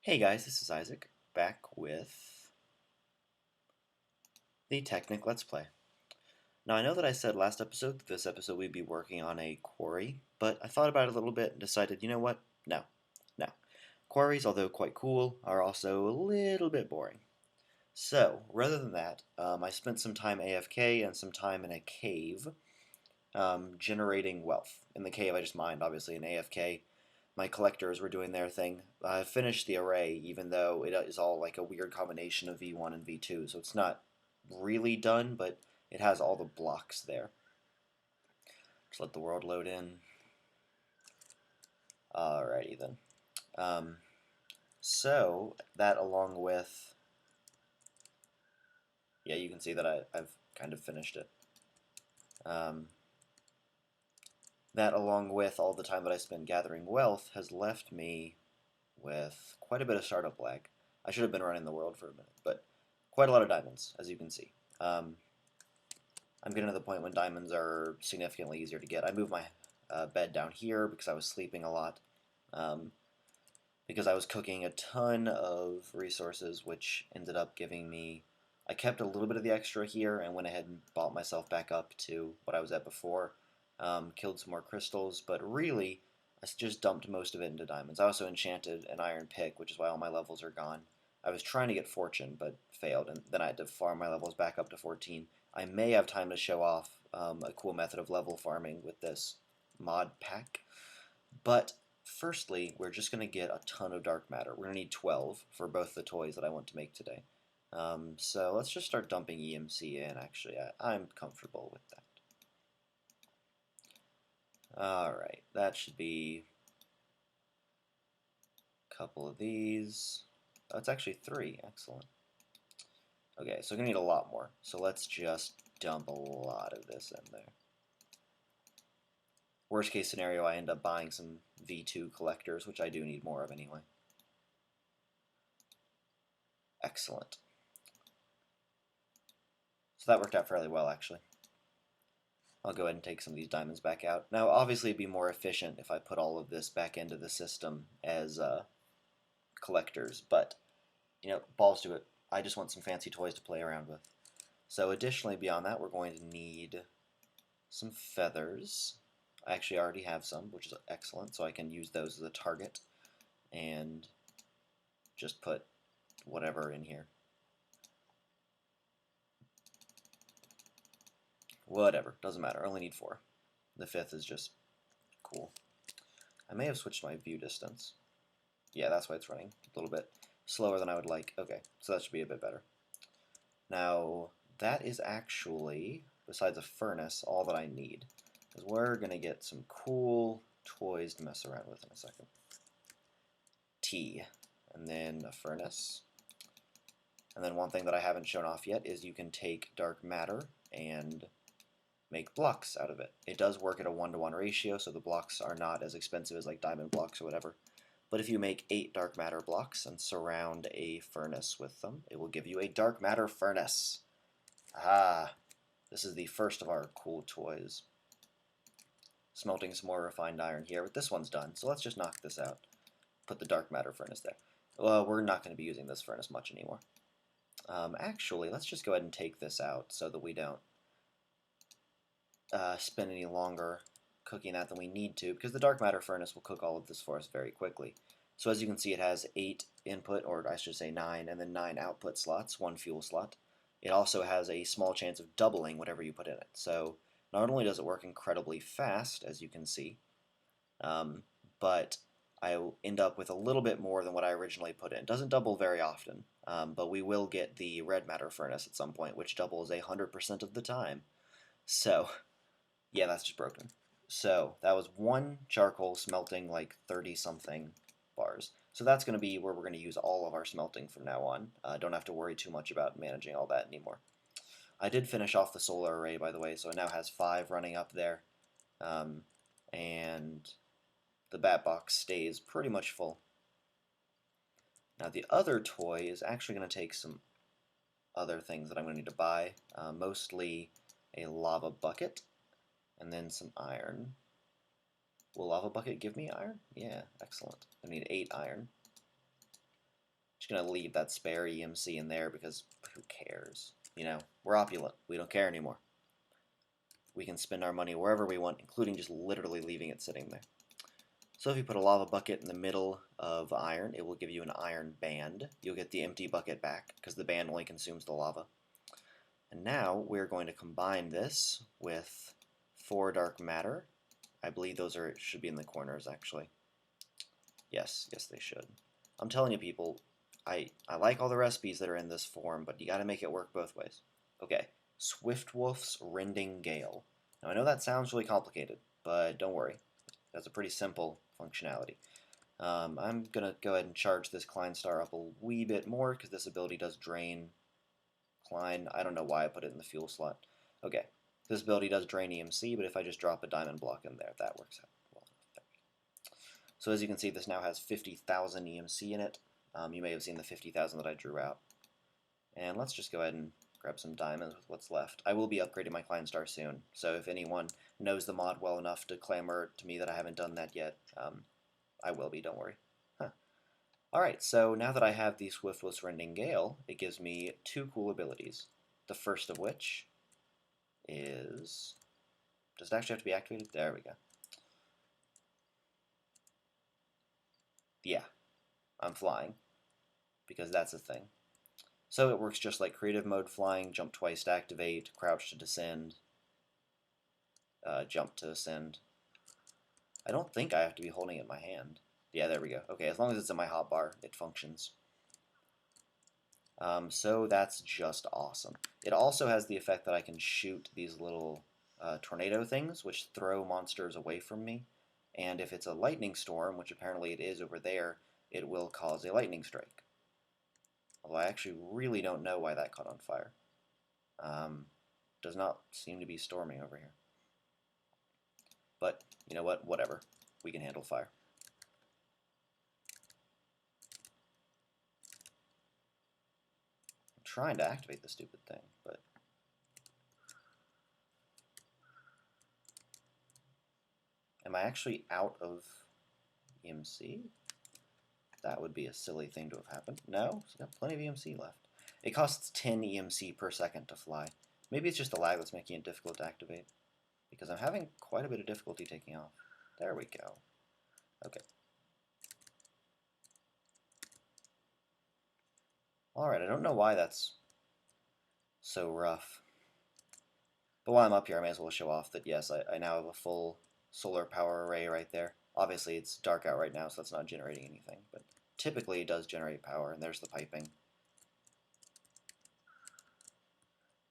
Hey guys, this is Isaac, back with the Technic Let's Play. Now I know that I said last episode that this episode we'd be working on a quarry, but I thought about it a little bit and decided, you know what? No. No. Quarries, although quite cool, are also a little bit boring. So, rather than that, I spent some time AFK and some time in a cave generating wealth. In the cave I just mined, obviously, in AFK. My collectors were doing their thing. I finished the array, even though it is all like a weird combination of V1 and V2, so it's not really done, but it has all the blocks there. Just let the world load in. Alrighty then. Um, so, that along with... Yeah, you can see that I've kind of finished it. That along with all the time that I spent gathering wealth has left me with quite a bit of startup lag. I should have been running the world for a minute, but quite a lot of diamonds, as you can see. I'm getting to the point when diamonds are significantly easier to get. I moved my bed down here because I was sleeping a lot, because I was cooking a ton of resources, which ended up giving me... I kept a little bit of the extra here and went ahead and bought myself back up to what I was at before. Killed some more crystals, but really, I just dumped most of it into diamonds. I also enchanted an iron pick, which is why all my levels are gone. I was trying to get fortune, but failed, and then I had to farm my levels back up to 14. I may have time to show off a cool method of level farming with this mod pack, but firstly, we're just going to get a ton of dark matter. We're going to need 12 for both the toys that I want to make today. So let's just start dumping EMC in, actually. I'm comfortable with that. Alright, that should be a couple of these. Oh, it's actually 3. Excellent. Okay, so we're going to need a lot more. So let's just dump a lot of this in there. Worst case scenario, I end up buying some V2 collectors, which I do need more of anyway. Excellent. So that worked out fairly well, actually. I'll go ahead and take some of these diamonds back out. Now, obviously, it'd be more efficient if I put all of this back into the system as collectors, but, you know, balls to it. I just want some fancy toys to play around with. So additionally, beyond that, we're going to need some feathers. I actually already have some, which is excellent, so I can use those as a target and just put whatever in here. Whatever, doesn't matter. I only need 4. The 5th is just cool. I may have switched my view distance. Yeah, that's why it's running a little bit slower than I would like. Okay, so that should be a bit better. Now, that is actually, besides a furnace, all that I need. Because we're going to get some cool toys to mess around with in a second. Tea, and then a furnace. And then one thing that I haven't shown off yet is you can take dark matter and make blocks out of it. It does work at a 1-to-1 ratio, so the blocks are not as expensive as like diamond blocks or whatever. But if you make 8 dark matter blocks and surround a furnace with them, it will give you a dark matter furnace. Ah, this is the first of our cool toys. Smelting some more refined iron here, but this one's done, so let's just knock this out. Put the dark matter furnace there. Well, we're not going to be using this furnace much anymore. Actually, let's just go ahead and take this out so that we don't spend any longer cooking that than we need to, because the dark matter furnace will cook all of this for us very quickly. So as you can see, it has 8 input, or I should say 9, and then 9 output slots, 1 fuel slot. It also has a small chance of doubling whatever you put in it. So not only does it work incredibly fast, as you can see, but I will end up with a little bit more than what I originally put in. It doesn't double very often, but we will get the red matter furnace at some point, which doubles 100% of the time. So, yeah, that's just broken. So, that was 1 charcoal smelting like 30-something bars. So that's going to be where we're going to use all of our smelting from now on. Don't have to worry too much about managing all that anymore. I did finish off the solar array, by the way, so it now has 5 running up there. And the bat box stays pretty much full. Now the other toy is actually going to take some other things that I'm going to need to buy, mostly a lava bucket and then some iron. Will lava bucket give me iron? Yeah, excellent. I need 8 iron. going to leave that spare EMC in there because who cares? You know, we're opulent. We don't care anymore. We can spend our money wherever we want, including just literally leaving it sitting there. So if you put a lava bucket in the middle of iron, it will give you an iron band. You'll get the empty bucket back because the band only consumes the lava. And now we're going to combine this with 4 dark matter. I believe those should be in the corners, actually. Yes, they should. I'm telling you, people, I like all the recipes that are in this form, but you got to make it work both ways. Okay, Swiftwolf's Rending Gale. Now, I know that sounds really complicated, but don't worry. That's a pretty simple functionality. I'm going to go ahead and charge this Klein star up a wee bit more, because this ability does drain Klein. I don't know why I put it in the fuel slot. Okay, this ability does drain EMC, but if I just drop a diamond block in there, that works out well. So as you can see, this now has 50,000 EMC in it. You may have seen the 50,000 that I drew out. And let's just go ahead and grab some diamonds with what's left. I will be upgrading my Klein star soon, so if anyone knows the mod well enough to clamor to me that I haven't done that yet, I will be, don't worry. Alright, so now that I have the Swiftless Rending Gale, it gives me 2 cool abilities. The first of which is... Does it actually have to be activated? There we go. Yeah, I'm flying, because that's a thing. So it works just like creative mode flying, jump twice to activate, crouch to descend, jump to ascend. I don't think I have to be holding it in my hand. Yeah, there we go. Okay, as long as it's in my hotbar, it functions. So that's just awesome. It also has the effect that I can shoot these little tornado things, which throw monsters away from me. And if it's a lightning storm, which apparently it is over there, it will cause a lightning strike. Although I actually really don't know why that caught on fire. Does not seem to be storming over here. But, you know what? Whatever. We can handle fire. I'm trying to activate the stupid thing, but... Am I actually out of EMC? That would be a silly thing to have happened. No, it's got plenty of EMC left. It costs 10 EMC per second to fly. Maybe it's just the lag that's making it difficult to activate, because I'm having quite a bit of difficulty taking off. There we go. Okay. Alright, I don't know why that's so rough. But while I'm up here, I may as well show off that, yes, I now have a full solar power array right there. Obviously, it's dark out right now, so that's not generating anything, but typically it does generate power, and there's the piping.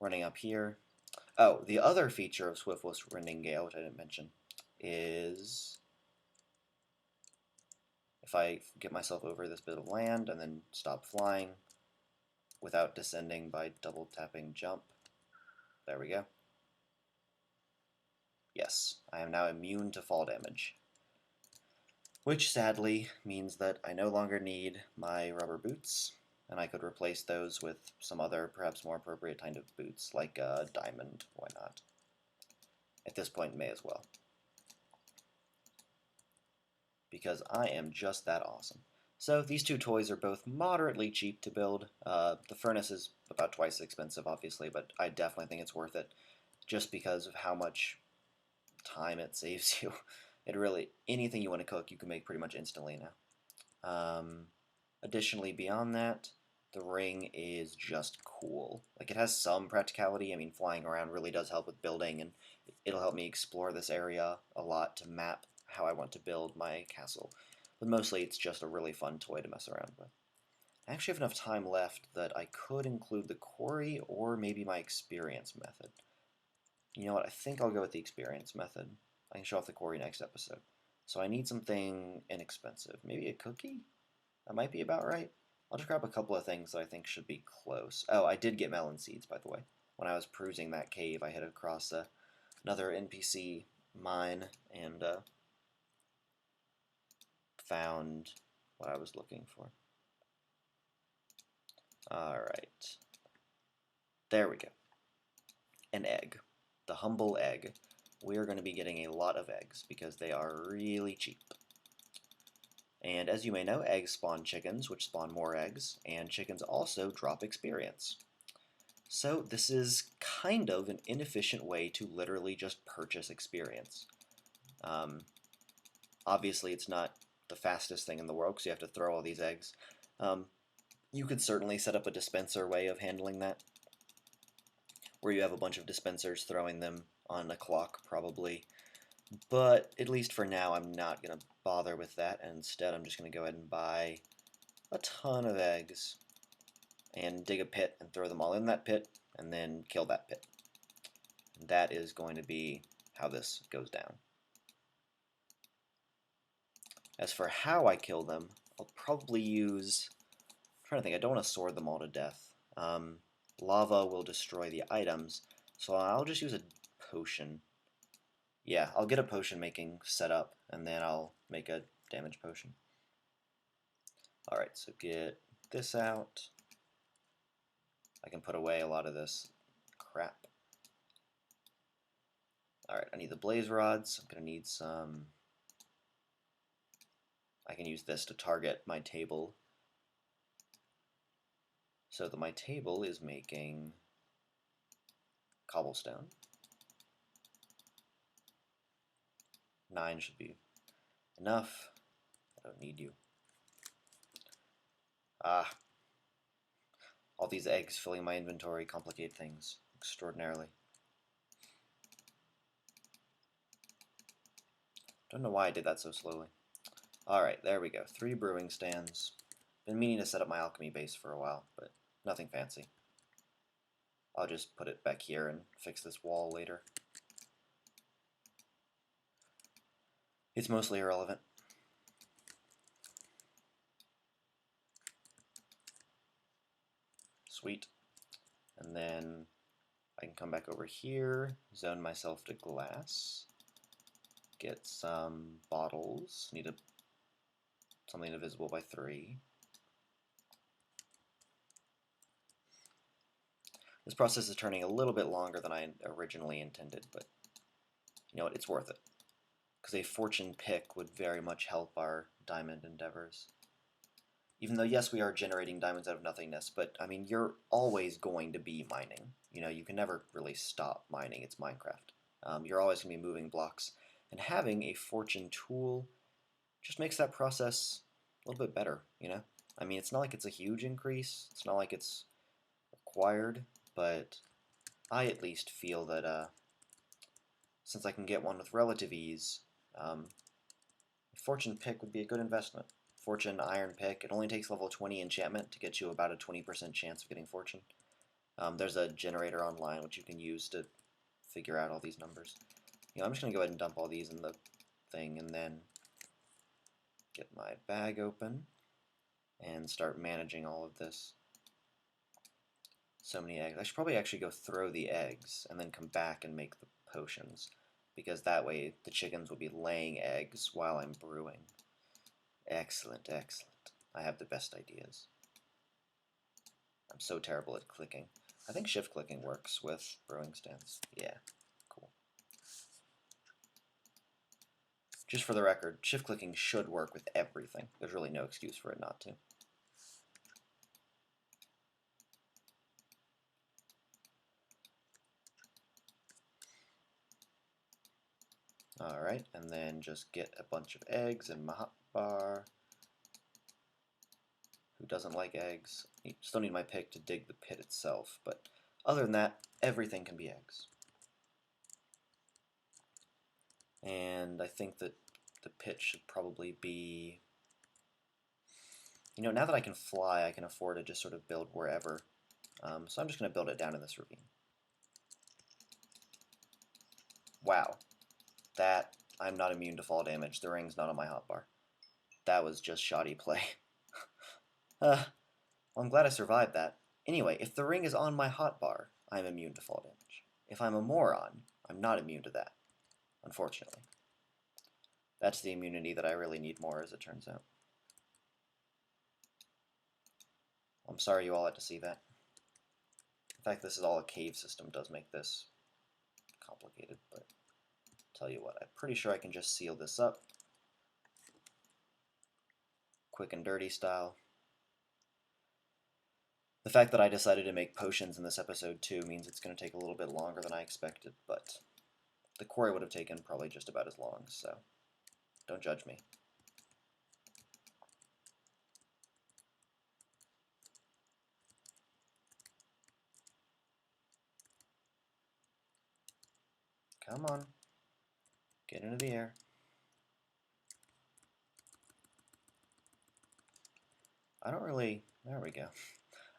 Running up here. Oh, the other feature of Swiftless Rending Gale, which I didn't mention, is if I get myself over this bit of land and then stop flying without descending by double tapping jump. There we go. Yes, I am now immune to fall damage. Which sadly means that I no longer need my rubber boots, and I could replace those with some other, perhaps more appropriate kind of boots, like a diamond. Why not? At this point, may as well. Because I am just that awesome. So these 2 toys are both moderately cheap to build. The furnace is about twice as expensive, obviously, but I definitely think it's worth it, just because of how much time it saves you. It really, anything you want to cook, you can make pretty much instantly now. Additionally, beyond that, the ring is just cool. Like, it has some practicality. I mean, flying around really does help with building, and it'll help me explore this area a lot to map how I want to build my castle. But mostly, it's just a really fun toy to mess around with. I actually have enough time left that I could include the quarry or maybe my experience method. You know what, I think I'll go with the experience method. I can show off the quarry next episode. So I need something inexpensive. Maybe a cookie? That might be about right. I'll just grab a couple of things that I think should be close. Oh, I did get melon seeds, by the way. When I was perusing that cave, I hit across another NPC mine and found what I was looking for. Alright. There we go. An egg. The humble egg. We are going to be getting a lot of eggs because they are really cheap. And as you may know, eggs spawn chickens, which spawn more eggs, and chickens also drop experience. So this is kind of an inefficient way to literally just purchase experience. Obviously, it's not the fastest thing in the world because you have to throw all these eggs. You could certainly set up a dispenser way of handling that, where you have a bunch of dispensers throwing them on a clock, probably. But at least for now, I'm not going to bother with that, and instead I'm just going to go ahead and buy a ton of eggs and dig a pit and throw them all in that pit, and then kill that pit. And that is going to be how this goes down. As for how I kill them, I'll probably use... I'm trying to think, I don't want to sword them all to death. Lava will destroy the items, so I'll just use a potion. Yeah, I'll get a potion making set up, and then I'll make a damage potion. Alright, so get this out. I can put away a lot of this crap. Alright, I need the blaze rods. I'm going to need some... I can use this to target my table, so that my table is making cobblestone. 9 should be enough. I don't need you. Ah. All these eggs filling my inventory complicate things extraordinarily. Don't know why I did that so slowly. Alright, there we go. 3 brewing stands. Been meaning to set up my alchemy base for a while, but nothing fancy. I'll just put it back here and fix this wall later. It's mostly irrelevant. Sweet. And then I can come back over here, zone myself to glass, get some bottles. Need something divisible by 3. This process is turning a little bit longer than I originally intended, but you know what, it's worth it. Because a fortune pick would very much help our diamond endeavors. Even though, yes, we are generating diamonds out of nothingness, but, I mean, you're always going to be mining. You know, you can never really stop mining. It's Minecraft. You're always going to be moving blocks. And having a fortune tool just makes that process a little bit better, you know? I mean, it's not like it's a huge increase. It's not like it's required, but I at least feel that since I can get one with relative ease, fortune pick would be a good investment. Fortune iron pick, it only takes level 20 enchantment to get you about a 20% chance of getting fortune. There's a generator online which you can use to figure out all these numbers. You know, I'm just going to go ahead and dump all these in the thing and then get my bag open and start managing all of this. So many eggs. I should probably actually go throw the eggs and then come back and make the potions, because that way the chickens will be laying eggs while I'm brewing. Excellent, excellent. I have the best ideas. I'm so terrible at clicking. I think shift clicking works with brewing stands. Yeah, cool. Just for the record, shift clicking should work with everything. There's really no excuse for it not to. Alright, and then just get a bunch of eggs in my hotbar. Who doesn't like eggs? Still need my pick to dig the pit itself, but other than that, everything can be eggs. And I think that the pit should probably be... You know, now that I can fly, I can afford to just sort of build wherever. So I'm just going to build it down in this ravine. Wow. That, I'm not immune to fall damage. The ring's not on my hotbar. That was just shoddy play. Well, I'm glad I survived that. Anyway, if the ring is on my hotbar, I'm immune to fall damage. If I'm a moron, I'm not immune to that, unfortunately. That's the immunity that I really need more, as it turns out. I'm sorry you all had to see that. The fact this is all a cave system does make this complicated, but I'll tell you what, I'm pretty sure I can just seal this up. quick and dirty style. The fact that I decided to make potions in this episode too means it's going to take a little bit longer than I expected, but the quarry would have taken probably just about as long, so don't judge me. Come on. Get into the air. I don't really... There we go.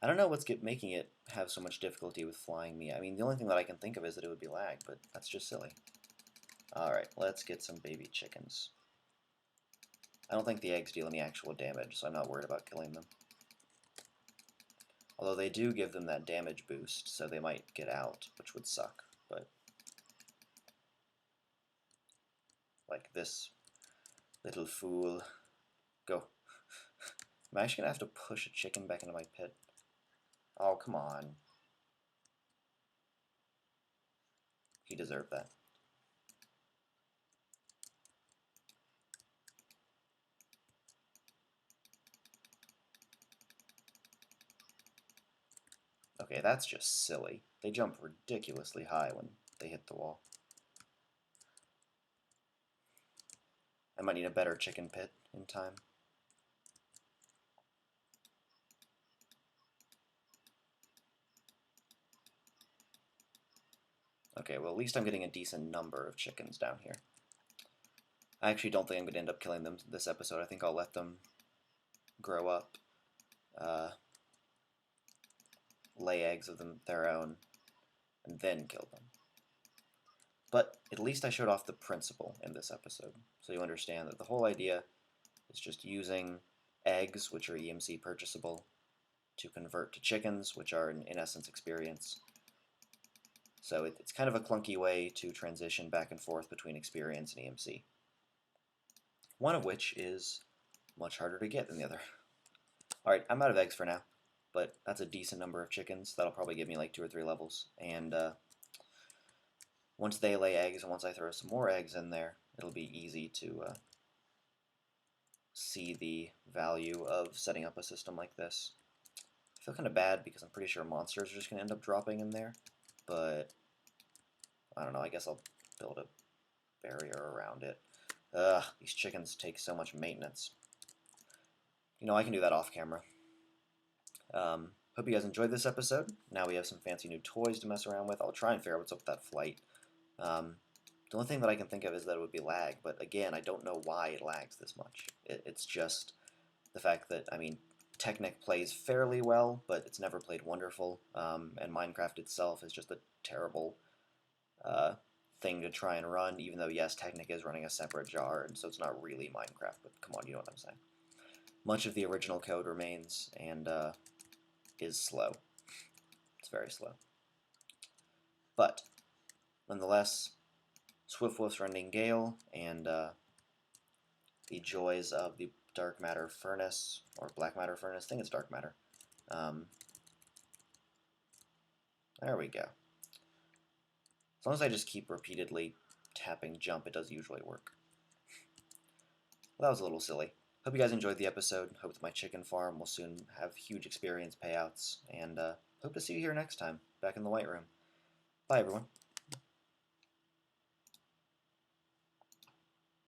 I don't know what's making it have so much difficulty with flying me. I mean, the only thing that I can think of is that it would be lag, but that's just silly. Alright, let's get some baby chickens. I don't think the eggs deal any actual damage, so I'm not worried about killing them. Although they do give them that damage boost, so they might get out, which would suck, but... Like this little fool. Go. Am I actually gonna have to push a chicken back into my pit? Oh, come on. He deserved that. Okay, that's just silly. They jump ridiculously high when they hit the wall. I might need a better chicken pit in time. Okay, well at least I'm getting a decent number of chickens down here. I actually don't think I'm going to end up killing them this episode. I think I'll let them grow up, lay eggs of their own, and then kill them. But at least I showed off the principle in this episode, so you understand that the whole idea is just using eggs, which are EMC purchasable, to convert to chickens, which are in essence experience. So it's kind of a clunky way to transition back and forth between experience and EMC. One of which is much harder to get than the other. Alright, I'm out of eggs for now, but that's a decent number of chickens. That'll probably give me like 2 or 3 levels, and once they lay eggs and once I throw some more eggs in there, it'll be easy to see the value of setting up a system like this. I feel kind of bad because I'm pretty sure monsters are just going to end up dropping in there, but I don't know, I guess I'll build a barrier around it. Ugh, these chickens take so much maintenance. You know, I can do that off camera. Hope you guys enjoyed this episode. Now we have some fancy new toys to mess around with. I'll try and figure out what's up with that flight. The only thing that I can think of is that it would be lag, but again, I don't know why it lags this much. It's just the fact that, I mean, Technic plays fairly well, but it's never played wonderful, and Minecraft itself is just a terrible thing to try and run, even though, yes, Technic is running a separate jar, and so it's not really Minecraft, but come on, you know what I'm saying. Much of the original code remains, and is slow. It's very slow. But, nonetheless, Swift Wolf's Rending Gale, and the joys of the Dark Matter Furnace, or Black Matter Furnace, I think it's Dark Matter. There we go. As long as I just keep repeatedly tapping jump, it does usually work. Well, that was a little silly. Hope you guys enjoyed the episode. Hope that my chicken farm will soon have huge experience payouts, and hope to see you here next time, back in the White Room. Bye, everyone.